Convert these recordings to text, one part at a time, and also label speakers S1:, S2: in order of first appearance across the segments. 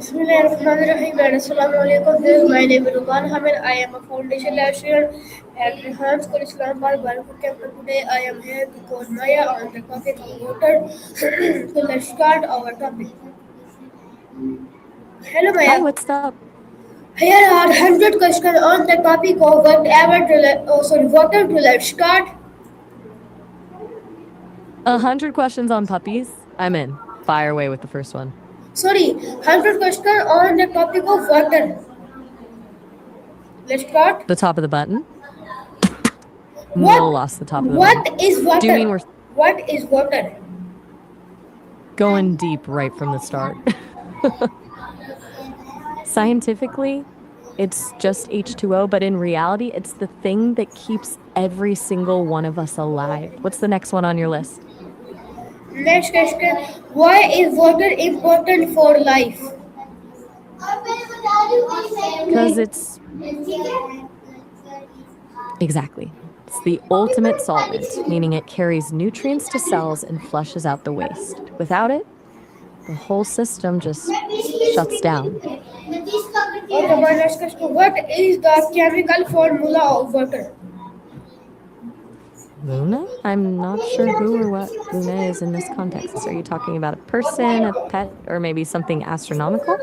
S1: Bismillahirrahmanirrahim and Assalamu alaikum. This is my name is Ruban Hamid. I am a foundation lecturer at Rehan School Islamabad, Balpur campus. Today I am here to call Maya on the topic of water. So let's start our topic. Hello
S2: Hi,
S1: Maya.
S2: what's up?
S1: Here are 100 questions on the topic of water. Let's start.
S2: 100 questions on puppies? I'm in. Fire away with the first one.
S1: Sorry, 100 questions on the topic of water. Let's start.
S2: The top of the button?
S1: What?
S2: Mo lost the top of the button.
S1: What is
S2: Do you
S1: water?
S2: mean we're
S1: What is water?
S2: going deep right from the start? Scientifically, it's just H2O, but in reality, it's the thing that keeps every single one of us alive. What's the next one on your list?
S1: Next question. Why is water important for life?
S2: Because it's exactly. It's the ultimate solvent, meaning it carries nutrients to cells and flushes out the waste. Without it, the whole system just shuts down.
S1: Okay, my next question. What is the chemical formula of water?
S2: Luna? I'm not sure who or what Luna is in this context. Are you talking about a person, a pet, or maybe something astronomical?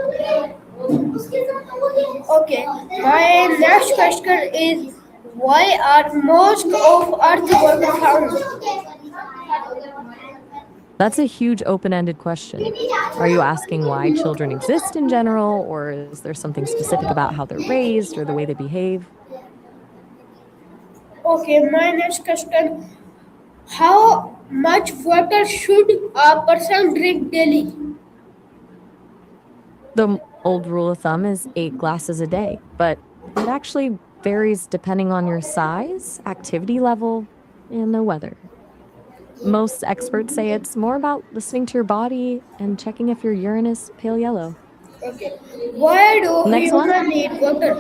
S1: Okay, my next question is why are most of Earth water found?
S2: That's a huge open-ended question. Are you asking why children exist in general, or is there something specific about how they're raised or the way they behave?
S1: Okay, my next question. How much water should a person drink daily?
S2: The old rule of thumb is 8 glasses a day, but it actually varies depending on your size, activity level, and the weather. Most experts say it's more about listening to your body and checking if your urine is pale yellow.
S1: Okay. Why do
S2: Next one.
S1: humans need water?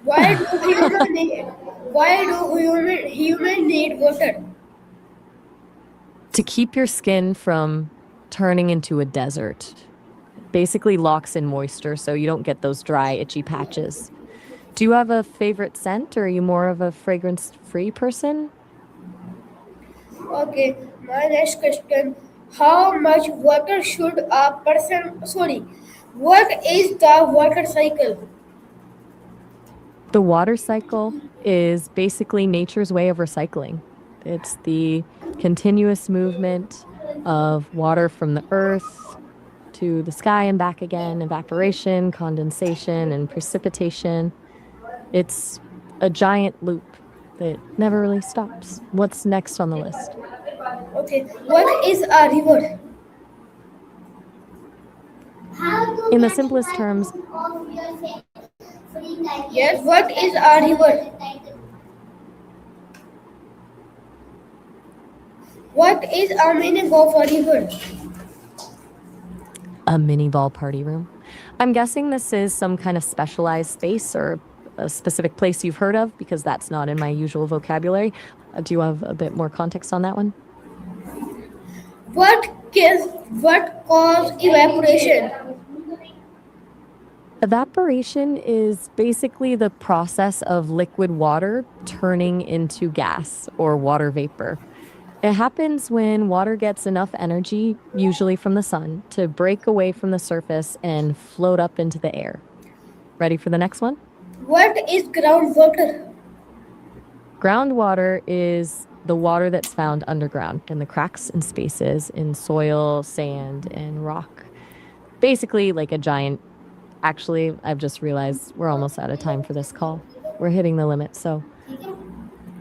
S1: Why do humans need human need water?
S2: To keep your skin from turning into a desert. It basically locks in moisture so you don't get those dry, itchy patches. Do you have a favorite scent, or are you more of a fragrance-free person?
S1: Okay, my next question. How much water should a person what is the water cycle?
S2: The water cycle is basically nature's way of recycling. It's the continuous movement of water from the earth to the sky and back again, evaporation, condensation, and precipitation. It's a giant loop that never really stops. What's next on the list?
S1: Okay, what is a river?
S2: In the simplest terms,
S1: Yes, what is a river? What is a meaning of a river?
S2: a mini ball party room. I'm guessing this is some kind of specialized space or a specific place you've heard of, because that's not in my usual vocabulary. Do you have a bit more context on that one?
S1: What causes evaporation?
S2: Evaporation is basically the process of liquid water turning into gas or water vapor. It happens when water gets enough energy, usually from the sun, to break away from the surface and float up into the air. Ready for the next one?
S1: What is groundwater?
S2: Groundwater is the water that's found underground in the cracks and spaces in soil, sand, and rock. Basically, like a giant. Actually, I've just realized we're almost out of time for this call. We're hitting the limit, so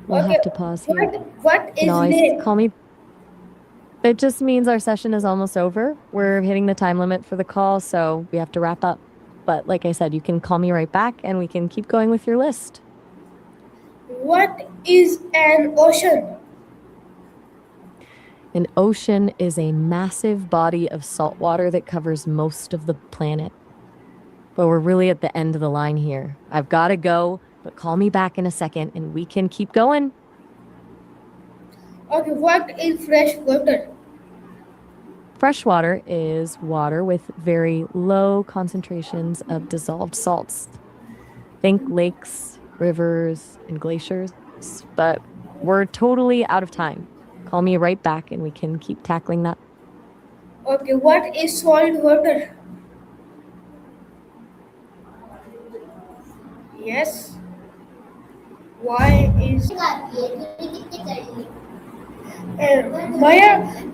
S2: we'll
S1: Okay,
S2: have to pause here.
S1: what
S2: You can
S1: is
S2: always
S1: lake?
S2: call me. It just means our session is almost over. We're hitting the time limit for the call, so we have to wrap up. But like I said, you can call me right back and we can keep going with your list.
S1: What is an ocean?
S2: An ocean is a massive body of salt water that covers most of the planet. But we're really at the end of the line here. I've got to go, but call me back in a second and we can keep going.
S1: Okay, what is fresh water?
S2: Fresh water is water with very low concentrations of dissolved salts. Think lakes, rivers, and glaciers, but we're totally out of time. Call me right back and we can keep tackling that.
S1: Okay, what is salt water? Yes. Why is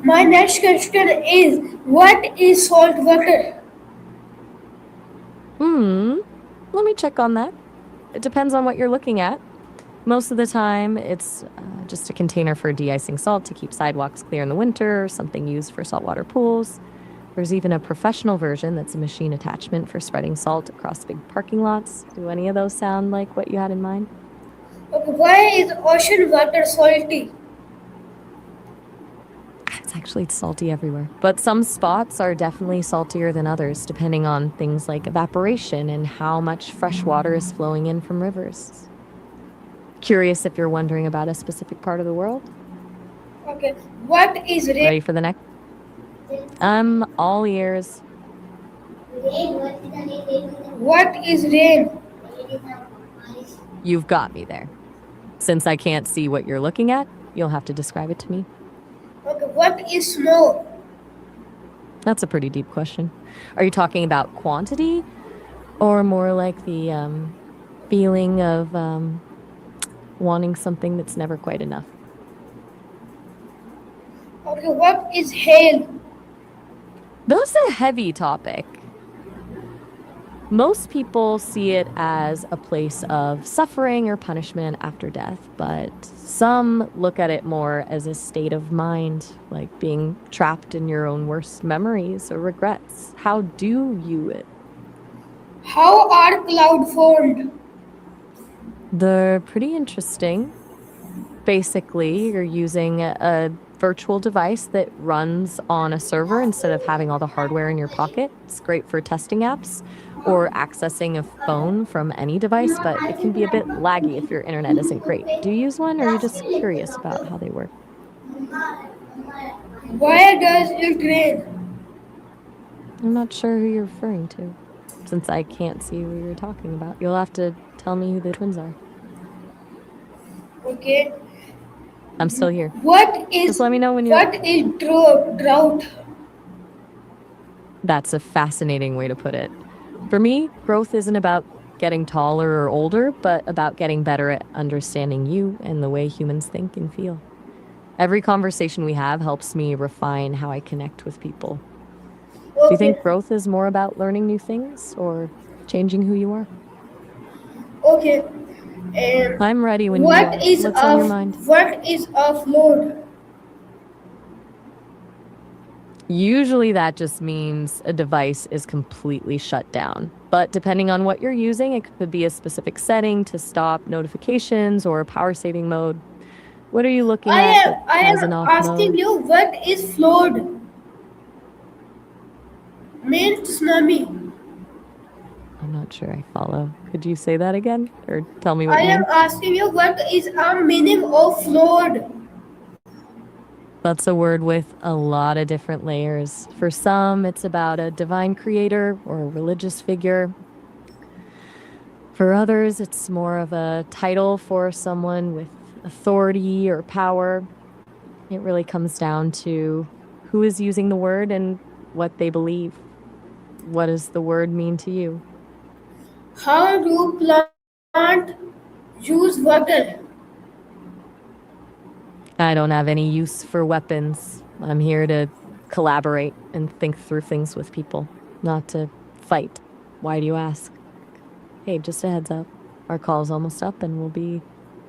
S1: my next question is what is salt water?
S2: Hmm, let me check on that. It depends on what you're looking at. Most of the time, it's just a container for de-icing salt to keep sidewalks clear in the winter, something used for saltwater pools. There's even a professional version that's a machine attachment for spreading salt across big parking lots. Do any of those sound like what you had in mind?
S1: Okay, why is ocean water salty?
S2: It's actually salty everywhere. But some spots are definitely saltier than others, depending on things like evaporation and how much fresh water is flowing in from rivers. Curious if you're wondering about a specific part of the world?
S1: Okay, what is rain?
S2: Ready for the next? I'm all ears.
S1: What is rain?
S2: You've got me there. Since I can't see what you're looking at, you'll have to describe it to me.
S1: Okay, what is snow?
S2: That's a pretty deep question. Are you talking about quantity or more like the feeling of wanting something that's never quite enough?
S1: Okay, what is hail?
S2: That's a heavy topic. Most people see it as a place of suffering or punishment after death, but some look at it more as a state of mind, like being trapped in your own worst memories or regrets. How do you view it?
S1: How are clouds formed?
S2: They're pretty interesting. Basically, you're using a virtual device that runs on a server instead of having all the hardware in your pocket. It's great for testing apps or accessing a phone from any device, but it can be a bit laggy if your internet isn't great. Do you use one or are you just curious about how they work?
S1: Why does it rain?
S2: I'm not sure who you're referring to. Since I can't see who you're talking about, you'll have to tell me who the twins are.
S1: Okay,
S2: I'm still here.
S1: what
S2: Just
S1: is
S2: let me know when you're.
S1: what is drought?
S2: That's a fascinating way to put it. For me, growth isn't about getting taller or older, but about getting better at understanding you and the way humans think and feel. Every conversation we have helps me refine how I connect with people. Do you
S1: Okay,
S2: think growth is more about learning new things or changing who you are?
S1: okay. And
S2: I'm ready when you are. What's on your mind?
S1: what is offload?
S2: Usually that just means a device is completely shut down. But depending on what you're using, it could be a specific setting to stop notifications or power saving mode. What are you looking at that
S1: I
S2: has an
S1: am
S2: off
S1: asking
S2: mode?
S1: you what is flood? Mean tsunami.
S2: I'm not sure I follow. Could you say that again or tell me what
S1: I
S2: you
S1: am
S2: mean?
S1: asking you what is a meaning of flood?
S2: That's a word with a lot of different layers. For some, it's about a divine creator or a religious figure. For others, it's more of a title for someone with authority or power. It really comes down to who is using the word and what they believe. What does the word mean to you?
S1: How do plant use water?
S2: I don't have any use for weapons. I'm here to collaborate and think through things with people, not to fight. Why do you ask? Hey, just a heads up. Our call's almost up and we'll be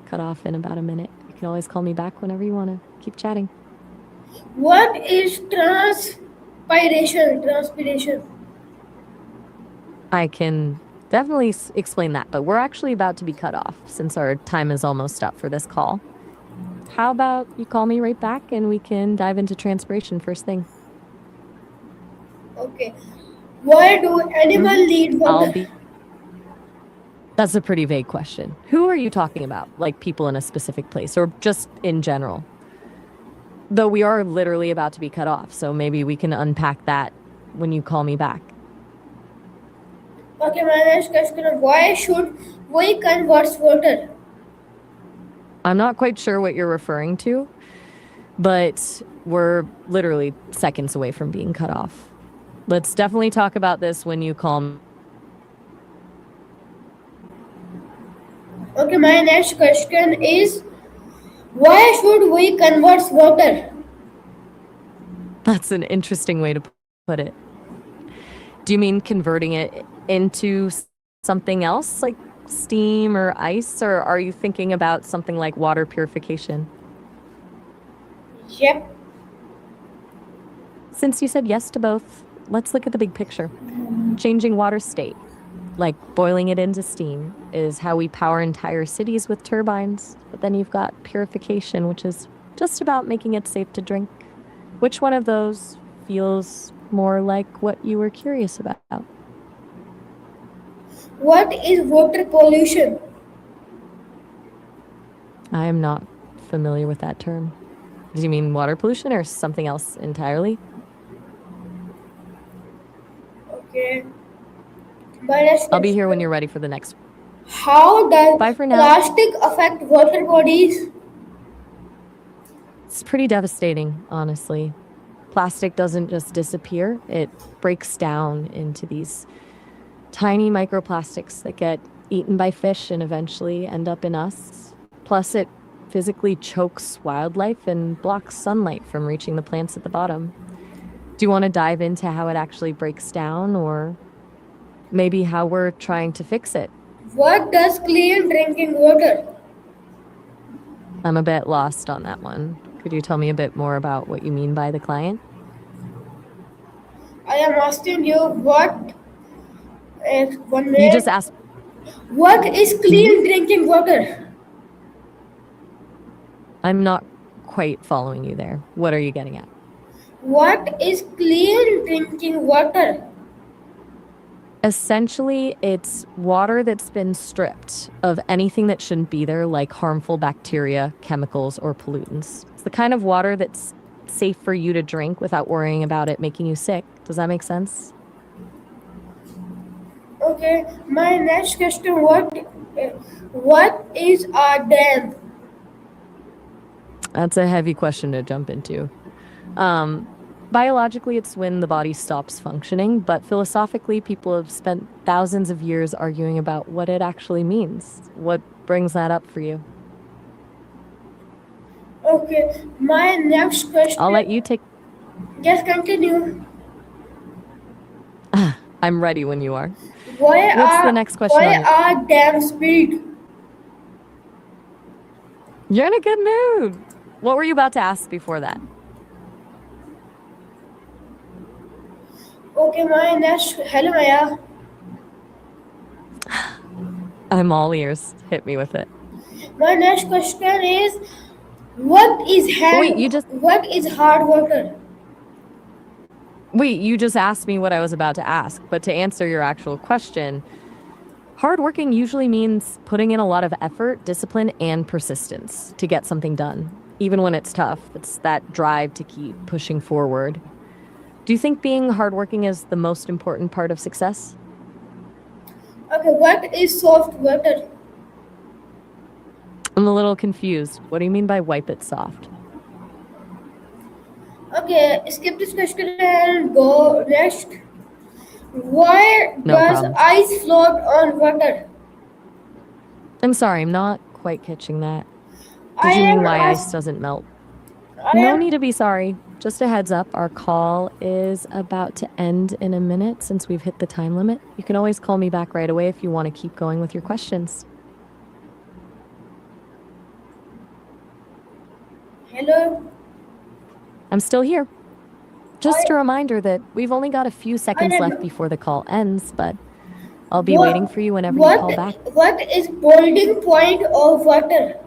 S2: cut off in about a minute. You can always call me back whenever you want to keep chatting.
S1: What is transpiration? Transpiration.
S2: I can definitely explain that, but we're actually about to be cut off since our time is almost up for this call. How about you call me right back and we can dive into transpiration first thing?
S1: Okay. Why do animals need
S2: I'll
S1: water?
S2: be. That's a pretty vague question. Who are you talking about? Like people in a specific place or just in general? Though we are literally about to be cut off, so maybe we can unpack that when you call me back.
S1: Okay, my next question is why should we conserve water?
S2: I'm not quite sure what you're referring to, but we're literally seconds away from being cut off. Let's definitely talk about this when you call me.
S1: Okay, my next question is why should we conserve water?
S2: That's an interesting way to put it. Do you mean converting it into something else like steam or ice, or are you thinking about something like water purification?
S1: Yep.
S2: Since you said yes to both, let's look at the big picture. Changing water state, like boiling it into steam, is how we power entire cities with turbines. But then you've got purification, which is just about making it safe to drink. Which one of those feels more like what you were curious about?
S1: What is water pollution?
S2: I am not familiar with that term. Do you mean water pollution or something else entirely?
S1: Okay. My next
S2: I'll be here when
S1: question.
S2: you're ready for the next.
S1: How does
S2: Bye for now.
S1: plastic affect water bodies?
S2: It's pretty devastating, honestly. Plastic doesn't just disappear, it breaks down into these tiny microplastics that get eaten by fish and eventually end up in us. Plus, it physically chokes wildlife and blocks sunlight from reaching the plants at the bottom. Do you want to dive into how it actually breaks down, or maybe how we're trying to fix it?
S1: What does clean drinking water?
S2: I'm a bit lost on that one. Could you tell me a bit more about what you mean by the client?
S1: I am asking you what one
S2: You just
S1: minute.
S2: asked.
S1: What is
S2: Mhm.
S1: clean drinking water?
S2: I'm not quite following you there. What are you getting at?
S1: What is clean drinking water?
S2: Essentially, it's water that's been stripped of anything that shouldn't be there, like harmful bacteria, chemicals, or pollutants. It's the kind of water that's safe for you to drink without worrying about it making you sick. Does that make sense?
S1: Okay, my next question: what is a dam?
S2: That's a heavy question to jump into. Um, Biologically, it's when the body stops functioning, but philosophically, people have spent thousands of years arguing about what it actually means. What brings that up for you?
S1: Okay, my next
S2: I'll let
S1: question.
S2: you take.
S1: Just continue.
S2: I'm ready when you are.
S1: Why
S2: What's the
S1: are
S2: next question
S1: why
S2: on your.
S1: are dams built?
S2: You're in a good mood. What were you about to ask before that?
S1: Okay, my next. Hello, Maya.
S2: I'm all ears. Hit me with it.
S1: My next question is what is
S2: Wait,
S1: hand?
S2: you just
S1: What is hard water?
S2: wait, you just asked me what I was about to ask, but to answer your actual question, hardworking usually means putting in a lot of effort, discipline, and persistence to get something done. Even when it's tough, it's that drive to keep pushing forward. Do you think being hardworking is the most important part of success?
S1: Okay, what is soft water?
S2: I'm a little confused. What do you mean by wipe it soft?
S1: Okay, skip this question and go next. Why
S2: No
S1: does
S2: problem.
S1: ice float on water?
S2: I'm sorry, I'm not quite catching that.
S1: I
S2: Did you mean
S1: am
S2: why ice
S1: ask,
S2: doesn't melt?
S1: I
S2: No
S1: am
S2: need to be sorry. Just a heads up, our call is about to end in a minute since we've hit the time limit. You can always call me back right away if you want to keep going with your questions.
S1: hello.
S2: I'm still here.
S1: I
S2: Just a reminder that we've only got a few
S1: I
S2: seconds left
S1: am
S2: before the call ends, but I'll be waiting
S1: what
S2: for you whenever you
S1: what
S2: call back.
S1: what is boiling point of water?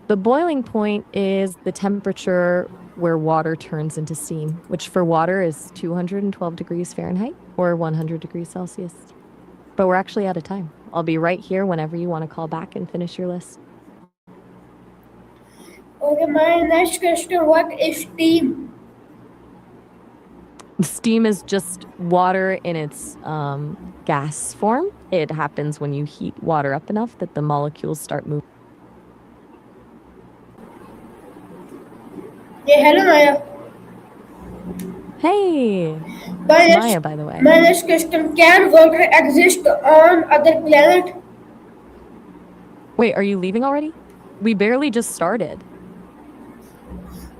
S2: The boiling point is the temperature where water turns into steam, which for water is 212 degrees Fahrenheit or 100 degrees Celsius. But we're actually out of time. I'll be right here whenever you want to call back and finish your list.
S1: Okay, my next question, what is steam?
S2: Steam is just water in its gas form. It happens when you heat water up enough that the molecules start moving.
S1: Yeah, hello Maya.
S2: Hey,
S1: My
S2: it's
S1: next,
S2: Maya, by the way.
S1: my next question, can water exist on other planet?
S2: Wait, are you leaving already? We barely just started.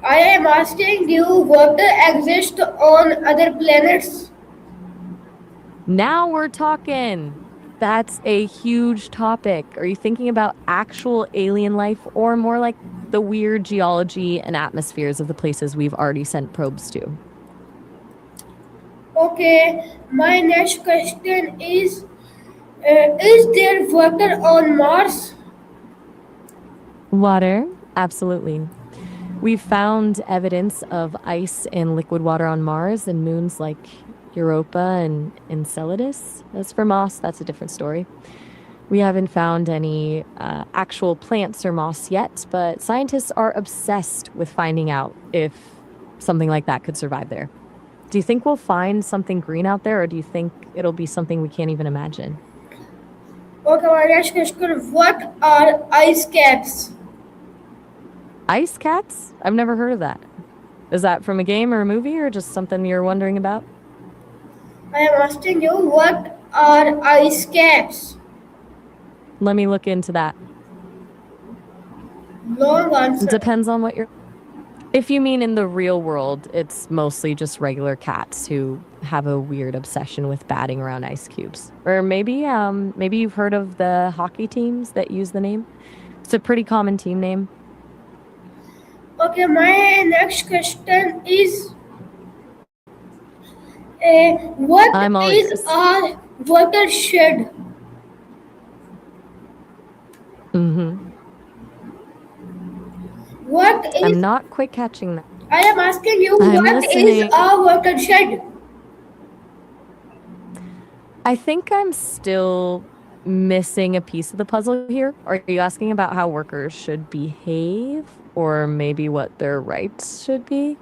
S1: I am asking you, water exists on other planets?
S2: Now we're talking. That's a huge topic. Are you thinking about actual alien life or more like the weird geology and atmospheres of the places we've already sent probes to?
S1: Okay, my next question is there water on Mars?
S2: Water? Absolutely. We've found evidence of ice and liquid water on Mars and moons like Europa and Enceladus. As for moss, that's a different story. We haven't found any actual plants or moss yet, but scientists are obsessed with finding out if something like that could survive there. Do you think we'll find something green out there, or do you think it'll be something we can't even imagine?
S1: Okay, my next question, what are ice caps?
S2: Ice cats? I've never heard of that. Is that from a game or a movie, or just something you're wondering about?
S1: I am asking you, what are ice caps?
S2: Let me look into that.
S1: Long
S2: It
S1: answer.
S2: depends on what you're. If you mean in the real world, it's mostly just regular cats who have a weird obsession with batting around ice cubes. Or maybe you've heard of the hockey teams that use the name. It's a pretty common team name.
S1: Okay, my next question is what
S2: I'm all
S1: is
S2: ears.
S1: a watershed?
S2: Mm-hmm.
S1: What
S2: I'm
S1: is
S2: not quite catching that.
S1: I am asking you,
S2: I'm
S1: what is
S2: listening.
S1: a watershed?
S2: I think I'm still missing a piece of the puzzle here. Are you asking about how workers should behave or maybe what their rights should be?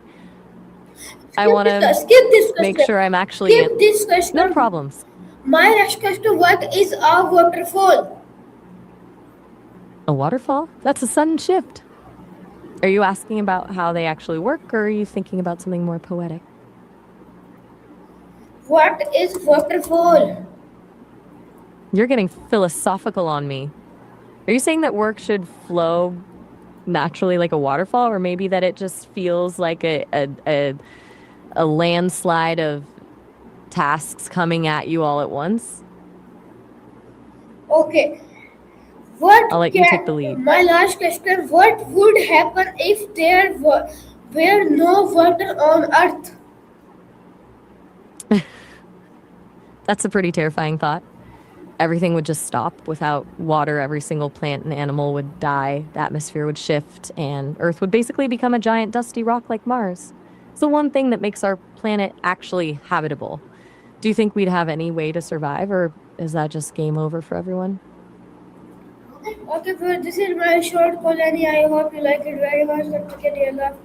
S2: I want to
S1: Skip this
S2: make
S1: question.
S2: sure I'm actually in.
S1: Skip this
S2: No
S1: question.
S2: problems.
S1: My next question, what is a waterfall?
S2: A waterfall? That's a sudden shift. Are you asking about how they actually work, or are you thinking about something more poetic?
S1: What is waterfall?
S2: You're getting philosophical on me. Are you saying that work should flow naturally like a waterfall, or maybe that it just feels like a landslide of tasks coming at you all at once?
S1: Okay. What
S2: I'll let you take the lead.
S1: my last question, what would happen if there were no water on earth?
S2: That's a pretty terrifying thought. Everything would just stop without water. Every single plant and animal would die. The atmosphere would shift, and Earth would basically become a giant dusty rock like Mars. It's the one thing that makes our planet actually habitable. Do you think we'd have any way to survive, or is that just game over for everyone?
S1: Okay, well, this is my short call, and I hope you like it very much. Don't forget your love.